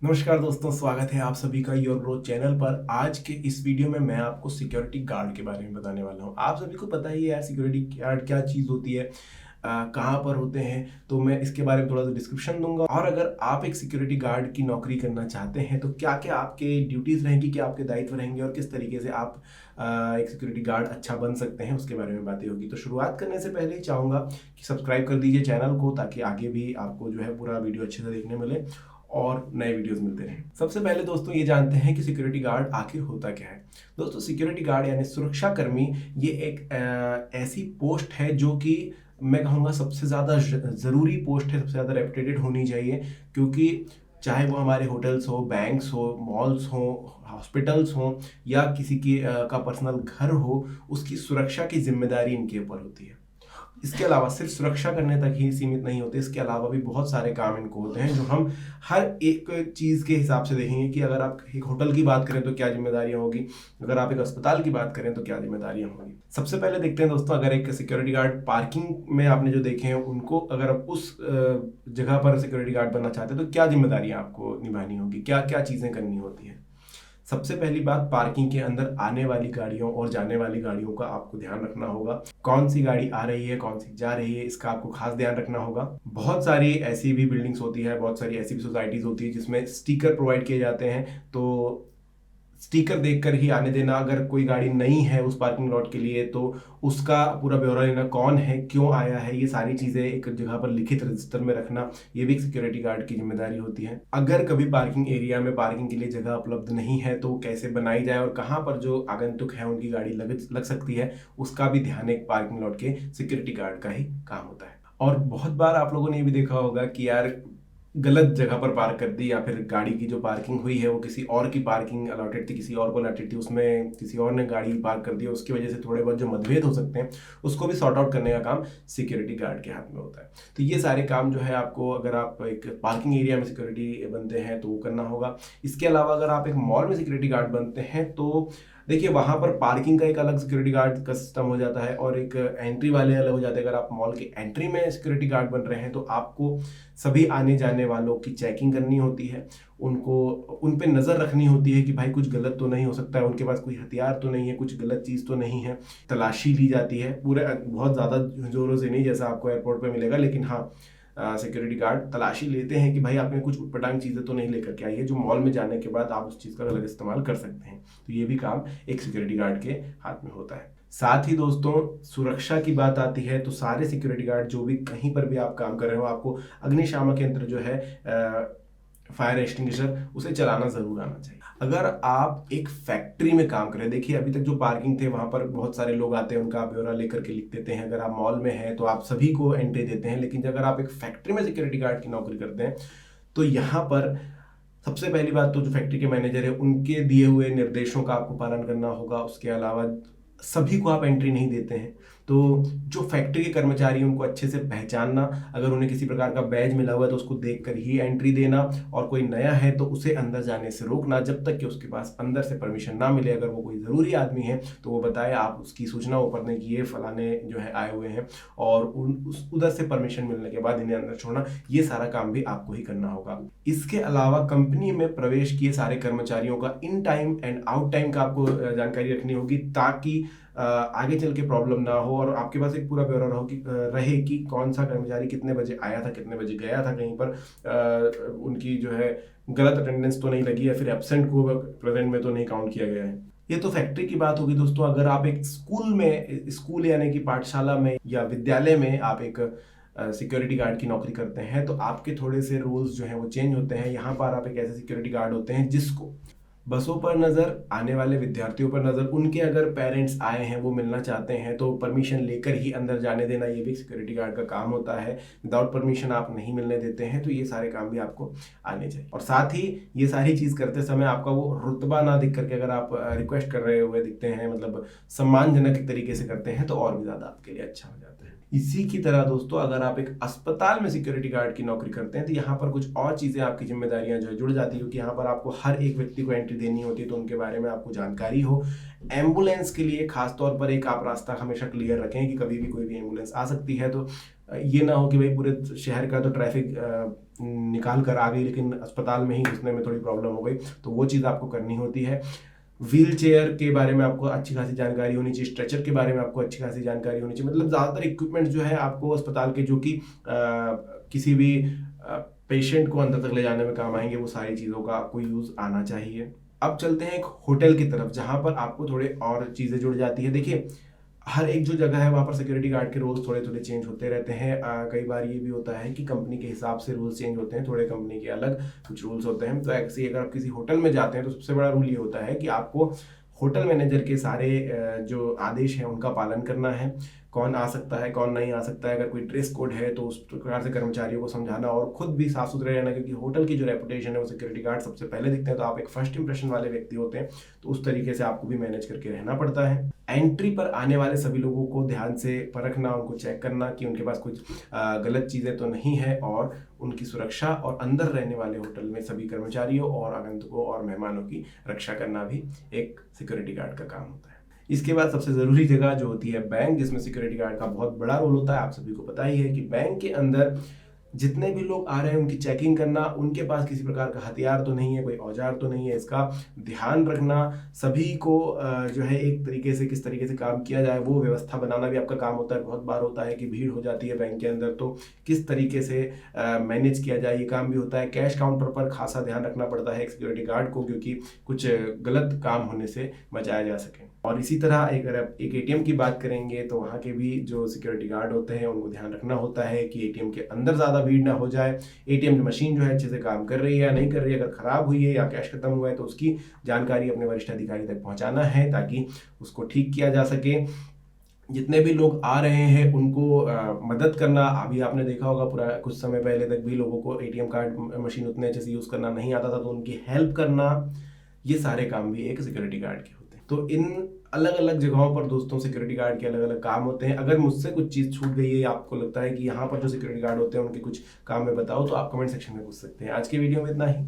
नमस्कार दोस्तों, स्वागत है आप सभी का योर ग्रोथ चैनल पर। आज के इस वीडियो में मैं आपको सिक्योरिटी गार्ड के बारे में बताने वाला हूं। आप सभी को पता ही है यार, सिक्योरिटी गार्ड क्या चीज़ होती है, कहाँ पर होते हैं। तो मैं इसके बारे में थोड़ा सा डिस्क्रिप्शन दूंगा। और अगर आप एक सिक्योरिटी गार्ड की नौकरी करना चाहते हैं तो क्या क्या आपके ड्यूटीज़ रहेंगी, क्या आपके दायित्व रहेंगे और किस तरीके से आप एक सिक्योरिटी गार्ड अच्छा बन सकते हैं, उसके बारे में बातें होगी। तो शुरुआत करने से पहले ही चाहूँगा कि सब्सक्राइब कर दीजिए चैनल को, ताकि आगे भी आपको जो है पूरा वीडियो अच्छे से देखने मिले और नए वीडियोस मिलते रहें। सबसे पहले दोस्तों ये जानते हैं कि सिक्योरिटी गार्ड आखिर होता क्या है। दोस्तों, सिक्योरिटी गार्ड यानी सुरक्षा कर्मी ये एक ऐसी पोस्ट है जो कि मैं कहूँगा सबसे ज़्यादा ज़रूरी पोस्ट है, सबसे ज़्यादा रेपुटेटेड होनी चाहिए। क्योंकि चाहे वो हमारे होटल्स हो, बैंक्स हो, मॉल्स हो, हॉस्पिटल्स हो या किसी की का पर्सनल घर हो, उसकी सुरक्षा की जिम्मेदारी इनके ऊपर होती है। इसके अलावा सिर्फ सुरक्षा करने तक ही सीमित नहीं होते, इसके अलावा भी बहुत सारे काम इनको होते हैं जो हम हर एक चीज़ के हिसाब से देखेंगे कि अगर आप एक होटल की बात करें तो क्या जिम्मेदारियां होगी, अगर आप एक अस्पताल की बात करें तो क्या जिम्मेदारियां होंगी। सबसे पहले देखते हैं दोस्तों, अगर एक सिक्योरिटी गार्ड पार्किंग में आपने जो देखे हैं उनको, अगर आप उस जगह पर सिक्योरिटी गार्ड बनना चाहते हैं तो क्या जिम्मेदारियां आपको निभानी होगी, क्या क्या चीज़ें करनी होती है। सबसे पहली बात, पार्किंग के अंदर आने वाली गाड़ियों और जाने वाली गाड़ियों का आपको ध्यान रखना होगा। कौन सी गाड़ी आ रही है, कौन सी जा रही है, इसका आपको खास ध्यान रखना होगा। बहुत सारी ऐसी भी बिल्डिंग्स होती है, बहुत सारी ऐसी भी सोसाइटीज होती है जिसमें स्टिकर प्रोवाइड किए जाते हैं। तो स्टिकर देखकर ही आने देना। अगर कोई गाड़ी नहीं है उस पार्किंग लॉट के लिए तो उसका पूरा ब्यौरा लेना, कौन है, क्यों आया है, ये सारी चीजें एक जगह पर लिखित रजिस्टर में रखना, ये भी एक सिक्योरिटी गार्ड की जिम्मेदारी होती है। अगर कभी पार्किंग एरिया में पार्किंग के लिए जगह उपलब्ध नहीं है तो कैसे बनाई जाए और कहाँ पर जो आगंतुक है उनकी गाड़ी लग सकती है, उसका भी ध्यान एक पार्किंग लॉट के सिक्योरिटी गार्ड का ही काम होता है। और बहुत बार आप लोगों ने ये भी देखा होगा कि यार गलत जगह पर पार्क कर दी, या फिर गाड़ी की जो पार्किंग हुई है वो किसी और की पार्किंग अलॉटेड थी, किसी और को अलॉटेड थी, उसमें किसी और ने गाड़ी पार्क कर दी, उसकी वजह से थोड़े बहुत जो मतभेद हो सकते हैं उसको भी सॉर्ट आउट करने का काम सिक्योरिटी गार्ड के हाथ में होता है। तो ये सारे काम जो है आपको, अगर आप एक पार्किंग एरिया में सिक्योरिटी बनते हैं तो वो करना होगा। इसके अलावा अगर आप एक मॉल में सिक्योरिटी गार्ड बनते हैं तो देखिए, वहां पर पार्किंग का एक अलग सिक्योरिटी गार्ड का सिस्टम हो जाता है और एक एंट्री वाले अलग हो जाते हैं। अगर आप मॉल के एंट्री में सिक्योरिटी गार्ड बन रहे हैं तो आपको सभी आने जाने वालों की चेकिंग करनी होती है, उनको उन पे नज़र रखनी होती है कि भाई कुछ गलत तो नहीं हो सकता है, उनके पास कोई हथियार तो नहीं है, कुछ गलत चीज़ तो नहीं है। तलाशी ली जाती है, पूरे बहुत ज़्यादा जोरों से नहीं जैसा आपको एयरपोर्ट पे मिलेगा, लेकिन हाँ, सिक्योरिटी गार्ड तलाशी लेते हैं कि भाई आपने कुछ उटपटांग चीज़ें तो नहीं लेकर के आई है जो मॉल में जाने के बाद आप उस चीज़ का गलत इस्तेमाल कर सकते हैं। तो ये भी काम एक सिक्योरिटी गार्ड के हाथ में होता है। साथ ही दोस्तों, सुरक्षा की बात आती है तो सारे सिक्योरिटी गार्ड जो भी कहीं पर भी आप काम कर रहे हो, आपको अग्निशामक यंत्र जो है, फायर एक्सटिंग्विशर, उसे चलाना जरूर आना चाहिए। अगर आप एक फैक्ट्री में काम करें, देखिए अभी तक जो पार्किंग थे वहां पर बहुत सारे लोग आते हैं, उनका ब्यौरा लेकर के लिख देते हैं। अगर आप मॉल में हैं तो आप सभी को एंट्री देते हैं, लेकिन अगर आप एक फैक्ट्री में सिक्योरिटी गार्ड की नौकरी करते हैं तो यहाँ पर सबसे पहली बात तो जो फैक्ट्री के मैनेजर है उनके दिए हुए निर्देशों का आपको पालन करना होगा। उसके अलावा सभी को आप एंट्री नहीं देते हैं, तो जो फैक्ट्री के कर्मचारी हैं उनको अच्छे से पहचानना, अगर उन्हें किसी प्रकार का बैज मिला हुआ है तो उसको देखकर ही एंट्री देना, और कोई नया है तो उसे अंदर जाने से रोकना जब तक कि उसके पास अंदर से परमिशन ना मिले। अगर वो कोई ज़रूरी आदमी है तो वो बताए, आप उसकी सूचना ऊपर दें कि ये फलाने जो है आए हुए हैं, और उधर से परमिशन मिलने के बाद इन्हें अंदर छोड़ना। ये सारा काम भी आपको ही करना होगा। इसके अलावा कंपनी में प्रवेश किए सारे कर्मचारियों का in time and out time का आपको जानकारी रखनी होगी, ताकि आगे चल के प्रॉब्लम ना हो और आपके पास एक पूरा ब्यौरा रहे कि कौन सा कर्मचारी कितने बजे आया था, कितने बजे गया था, कहीं पर उनकी जो है गलत अटेंडेंस तो नहीं लगी या फिर एब्सेंट को प्रेजेंट में तो नहीं काउंट किया गया है। ये तो फैक्ट्री की बात होगी दोस्तों। अगर आप एक स्कूल यानी कि पाठशाला में या विद्यालय में आप एक सिक्योरिटी गार्ड की नौकरी करते हैं तो आपके थोड़े से रूल्स जो हैं वो चेंज होते हैं। यहाँ पर आप एक ऐसे सिक्योरिटी गार्ड होते हैं जिसको बसों पर नज़र, आने वाले विद्यार्थियों पर नज़र, उनके अगर पेरेंट्स आए हैं वो मिलना चाहते हैं तो परमिशन लेकर ही अंदर जाने देना, ये भी सिक्योरिटी गार्ड का काम होता है। विदाउट परमिशन आप नहीं मिलने देते हैं, तो ये सारे काम भी आपको आने चाहिए। और साथ ही ये सारी चीज़ करते समय आपका वो रुतबा ना दिख करके, अगर आप रिक्वेस्ट कर रहे हुए दिखते हैं, मतलब सम्मानजनक तरीके से करते हैं, तो और भी ज़्यादा आपके लिए अच्छा हो जाता है। इसी की तरह दोस्तों, अगर आप एक अस्पताल में सिक्योरिटी गार्ड की नौकरी करते हैं तो यहाँ पर कुछ और चीज़ें आपकी जिम्मेदारियां जो है जुड़ जाती है, क्योंकि यहाँ पर आपको हर एक व्यक्ति को एंट्री एंट्री देनी होती है तो उनके बारे में आपको जानकारी हो। एम्बुलेंस के लिए खास तौर पर एक आप रास्ता हमेशा क्लियर रखें कि कभी भी कोई भी एम्बुलेंस आ सकती है, तो ये ना हो कि भाई पूरे शहर का तो ट्रैफिक निकाल कर आ गई लेकिन अस्पताल में ही घुसने में थोड़ी प्रॉब्लम हो गई, तो वो चीज़ आपको करनी होती है। व्हील चेयर के बारे में आपको अच्छी खासी जानकारी होनी चाहिए, स्ट्रेचर के बारे में आपको अच्छी खासी जानकारी होनी चाहिए, मतलब ज़्यादातर इक्विपमेंट जो है आपको अस्पताल के जो कि किसी भी पेशेंट को अंदर तक ले जाने में काम आएंगे, वो सारी चीज़ों का आपको यूज़ आना चाहिए। अब चलते हैं एक होटल की तरफ जहाँ पर आपको थोड़े और चीज़ें जुड़ जाती है। देखिए, हर एक जो जगह है वहाँ पर सिक्योरिटी गार्ड के रूल्स थोड़े थोड़े चेंज होते रहते हैं। कई बार ये भी होता है कि कंपनी के हिसाब से रूल्स चेंज होते हैं, थोड़े कंपनी के अलग कुछ रूल्स होते हैं। तो ऐसे अगर आप किसी होटल में जाते हैं तो सबसे बड़ा रूल ये होता है कि आपको होटल मैनेजर के सारे जो आदेश हैं उनका पालन करना है। कौन आ सकता है, कौन नहीं आ सकता है, अगर कोई ड्रेस कोड है तो उस प्रकार से कर्मचारियों को समझाना और खुद भी साफ सुथरे रहना, क्योंकि होटल की जो रेपुटेशन है वो सिक्योरिटी गार्ड सबसे पहले दिखते हैं, तो आप एक फर्स्ट इंप्रेशन वाले व्यक्ति होते हैं, तो उस तरीके से आपको भी मैनेज करके रहना पड़ता है। एंट्री पर आने वाले सभी लोगों को ध्यान से परखना, उनको चेक करना कि उनके पास कुछ गलत चीज़ें तो नहीं है, और उनकी सुरक्षा और अंदर रहने वाले होटल में सभी कर्मचारियों और आगंतुकों और मेहमानों की रक्षा करना भी एक सिक्योरिटी गार्ड का काम होता है। इसके बाद सबसे ज़रूरी जगह जो होती है बैंक, जिसमें सिक्योरिटी गार्ड का बहुत बड़ा रोल होता है। आप सभी को पता ही है कि बैंक के अंदर जितने भी लोग आ रहे हैं उनकी चेकिंग करना, उनके पास किसी प्रकार का हथियार तो नहीं है, कोई औजार तो नहीं है, इसका ध्यान रखना, सभी को जो है एक तरीके से किस तरीके से काम किया जाए वो व्यवस्था बनाना भी आपका काम होता है। बहुत बार होता है कि भीड़ हो जाती है बैंक के अंदर, तो किस तरीके से मैनेज किया जाए ये काम भी होता है। कैश काउंटर पर खासा ध्यान रखना पड़ता है एक सिक्योरिटी गार्ड को, क्योंकि कुछ गलत काम होने से बचाया जा सके। और इसी तरह अगर आप एक एटीएम की बात करेंगे तो वहाँ के भी जो सिक्योरिटी गार्ड होते हैं उनको ध्यान रखना होता है कि एटीएम के अंदर ज़्यादा भीड़ ना हो जाए, एटीएम की मशीन जो है अच्छे से काम कर रही है या नहीं कर रही है, अगर ख़राब हुई है या कैश खत्म हुआ है तो उसकी जानकारी अपने वरिष्ठ अधिकारी तक पहुँचाना है ताकि उसको ठीक किया जा सके। जितने भी लोग आ रहे हैं उनको मदद करना। अभी आपने देखा होगा पूरा कुछ समय पहले तक भी लोगों को एटीएम कार्ड मशीन उतने अच्छे से यूज़ करना नहीं आता था, तो उनकी हेल्प करना, ये सारे काम भी एक सिक्योरिटी गार्ड के होते हैं। तो इन अलग अलग जगहों पर दोस्तों सिक्योरिटी गार्ड के अलग अलग काम होते हैं। अगर मुझसे कुछ चीज़ छूट गई है, आपको लगता है कि यहाँ पर जो सिक्योरिटी गार्ड होते हैं उनके कुछ काम में बताओ, तो आप कमेंट सेक्शन में पूछ सकते हैं। आज की वीडियो में इतना ही।